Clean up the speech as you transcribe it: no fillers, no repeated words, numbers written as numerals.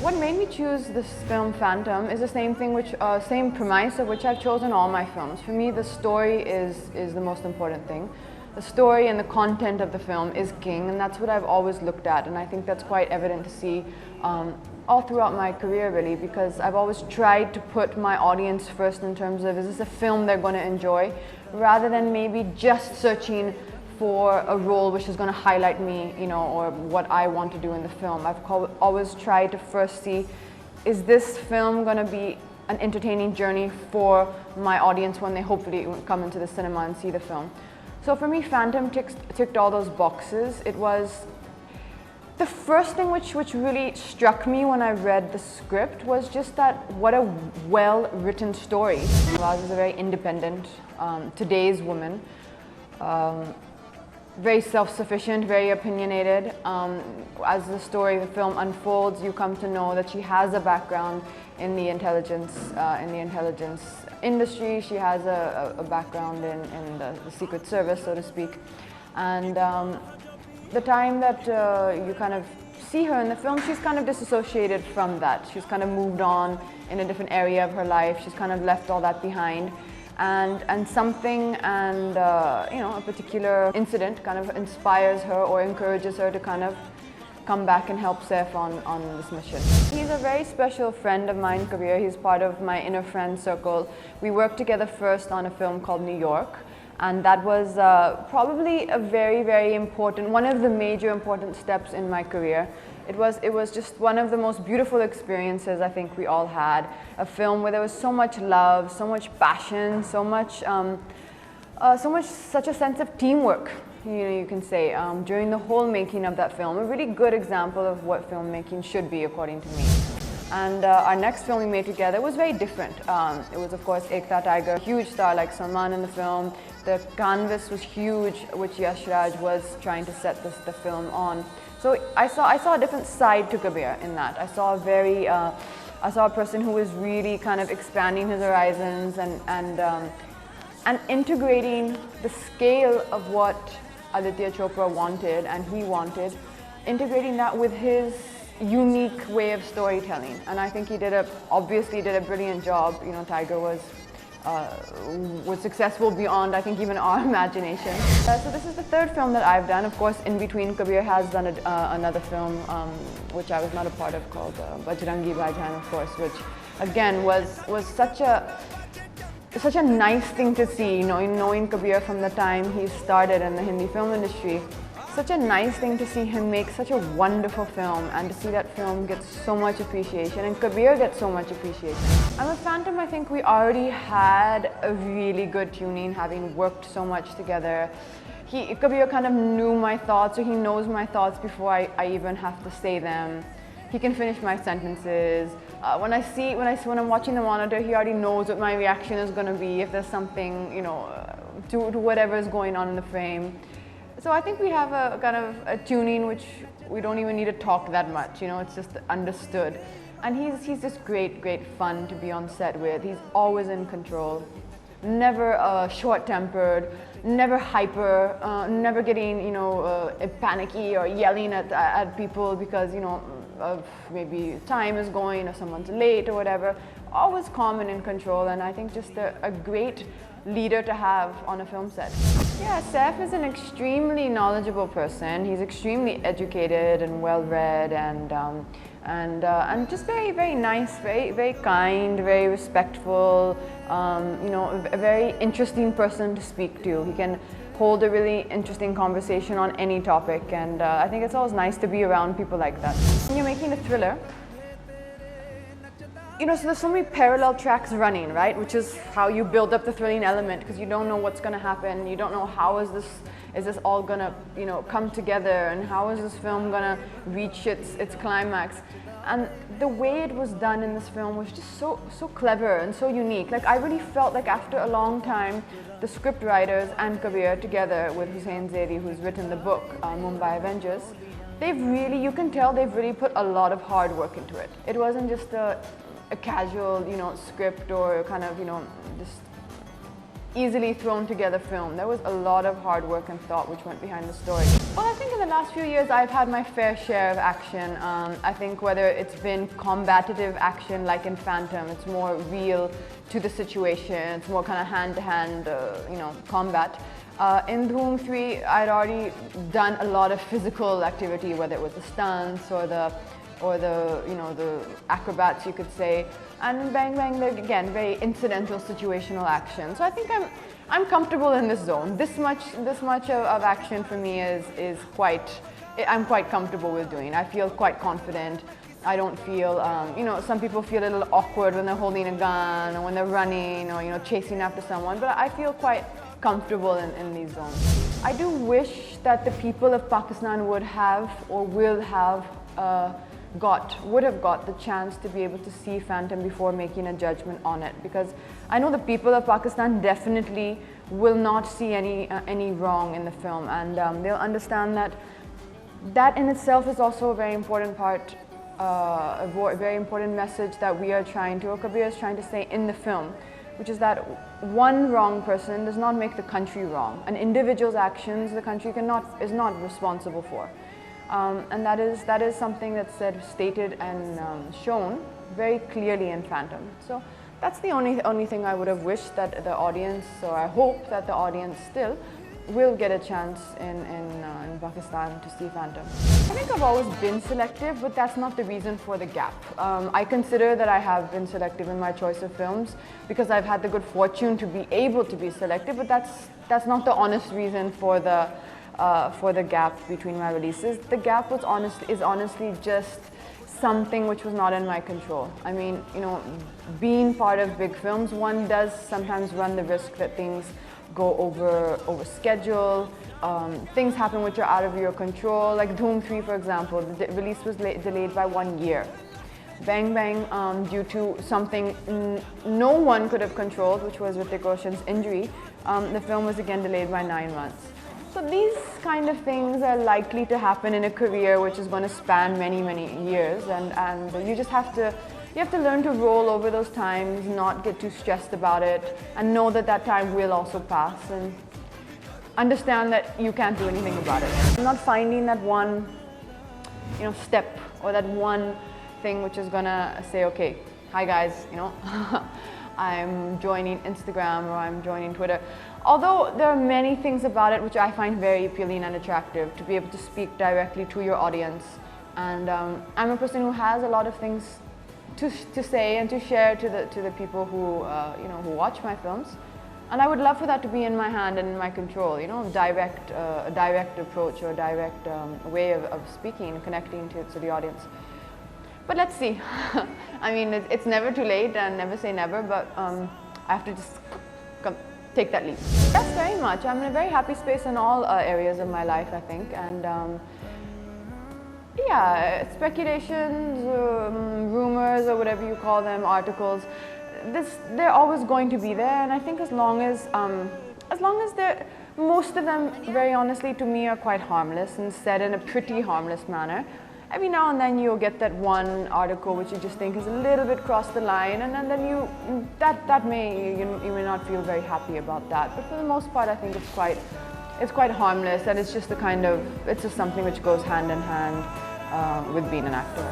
What made me choose this film, Phantom, is the same thing, same premise of which I've chosen all my films. For me, the story is the most important thing. The story and the content of the film is king, and that's what I've always looked at, and I think that's quite evident to see all throughout my career, really, because I've always tried to put my audience first in terms of, is this a film they're going to enjoy, rather than maybe just searching for a role which is going to highlight me, or what I want to do in the film. I've always tried to first see, is this film going to be an entertaining journey for my audience when they hopefully come into the cinema and see the film. So for me, Phantom ticked all those boxes. It was the first thing which really struck me when I read the script was just that what a well-written story. Raz is a very independent, today's woman. Very self-sufficient, very opinionated. As the film unfolds, you come to know that she has a background in the intelligence industry. She has a background in the Secret Service, so to speak. And the time that you kind of see her in the film, she's kind of disassociated from that. She's kind of moved on in a different area of her life. She's kind of left all that behind. And something a particular incident kind of inspires her or encourages her to kind of come back and help Saif on this mission. He's a very special friend of mine, Kabir. He's part of my inner friend circle. We worked together first on a film called New York, and that was probably a very, very important, one of the major important steps in my career. It was just one of the most beautiful experiences I think we all had. A film where there was so much love, so much passion, such a sense of teamwork, you can say, during the whole making of that film. A really good example of what filmmaking should be, according to me. And our next film we made together was very different. It was, of course, Ekta Tiger, a huge star like Salman in the film. The canvas was huge, which Yash Raj was trying to set the film on. So I saw a different side to Kabir in that. I saw a person who was really kind of expanding his horizons and integrating the scale of what Aditya Chopra wanted and he wanted, integrating that with his unique way of storytelling. And I think he obviously did a brilliant job. Tiger was successful beyond, I think, even our imagination. So this is the third film that I've done. Of course, in between, Kabir has done another film, which I was not a part of, called Bajrangi Bhaijaan, of course, which again was such a nice thing to see, knowing Kabir from the time he started in the Hindi film industry. Such a nice thing to see him make such a wonderful film, and to see that film get so much appreciation, and Kabir gets so much appreciation. And with Phantom, I think we already had a really good tuning, having worked so much together. Kabir kind of knew my thoughts, or he knows my thoughts before I even have to say them. He can finish my sentences. When I'm watching the monitor, he already knows what my reaction is going to be if there's something, to whatever is going on in the frame. So I think we have a kind of a tuning which we don't even need to talk that much, it's just understood. And he's just great fun to be on set with. He's always in control, never short-tempered, never hyper, never getting, panicky or yelling at people because, of maybe time is going or someone's late or whatever. Always calm and in control, and I think just a great leader to have on a film set. Yeah, Saif is an extremely knowledgeable person. He's extremely educated and well-read, and just very, very nice, very kind, very respectful. A very interesting person to speak to. He can hold a really interesting conversation on any topic, and I think it's always nice to be around people like that. When you're making a thriller, so there's so many parallel tracks running, right? Which is how you build up the thrilling element, because you don't know what's going to happen. You don't know how is this all going to, come together, and how is this film going to reach its climax. And the way it was done in this film was just so clever and so unique. Like, I really felt like after a long time, the script writers and Kabir, together with Hussain Zaidi, who's written the book, Mumbai Avengers, you can tell they've really put a lot of hard work into it. It wasn't just a casual, script or kind of, just easily thrown together film. There was a lot of hard work and thought which went behind the story. Well, I think in the last few years I've had my fair share of action. I think whether it's been combative action like in Phantom, it's more real to the situation, it's more kind of hand-to-hand combat. In Dhoom 3, I'd already done a lot of physical activity, whether it was the stunts or the acrobats, you could say. And Bang Bang, again, very incidental situational action. So I think I'm comfortable in this zone. This much of action for me is I'm quite comfortable with doing. I feel quite confident. I don't feel, some people feel a little awkward when they're holding a gun or when they're running or, chasing after someone, but I feel quite comfortable in these zones. I do wish that the people of Pakistan would have or would have got the chance to be able to see Phantom before making a judgment on it, because I know the people of Pakistan definitely will not see any wrong in the film, and they'll understand that in itself is also a very important part, a very important message that we are trying to, or Kabir is trying to say in the film, which is that one wrong person does not make the country wrong. An individual's actions the country is not responsible for. And that is something that's stated and shown very clearly in Phantom. So that's the only thing I would have wished that the audience, or I hope that the audience still will get a chance in Pakistan to see Phantom. I think I've always been selective, but that's not the reason for the gap. I consider that I have been selective in my choice of films because I've had the good fortune to be able to be selective, but that's not the honest reason for the gap between my releases. The gap is honestly just something which was not in my control. I mean, being part of big films, one does sometimes run the risk that things go over schedule, things happen which are out of your control. Like Dhoom 3, for example, the release was delayed by 1 year. Bang Bang, due to something no one could have controlled, which was Hrithik Roshan's injury, the film was again delayed by 9 months. So these kind of things are likely to happen in a career which is going to span many, many years, and you just have to learn to roll over those times, not get too stressed about it, and know that time will also pass, and understand that you can't do anything about it. I'm not finding that one, step or that one thing which is gonna say, okay, hi guys, I'm joining Instagram or I'm joining Twitter. Although there are many things about it which I find very appealing and attractive, to be able to speak directly to your audience. And I'm a person who has a lot of things to say and to share to the people who who watch my films, and I would love for that to be in my hand and in my control. A direct approach or a direct way of speaking and connecting to the audience. But let's see. I mean, it's never too late, and never say never. But I have to just take that leap. Yes, very much. I'm in a very happy space in all areas of my life, I think, and. Yeah, speculations, rumors, or whatever you call them, articles, they're always going to be there, and I think as long as most of them, very honestly, to me, are quite harmless and said in a pretty harmless manner. Every now and then you'll get that one article which you just think is a little bit crossed the line, and then you may not feel very happy about that. But for the most part, I think it's quite harmless, and it's just it's just something which goes hand in hand with being an actor.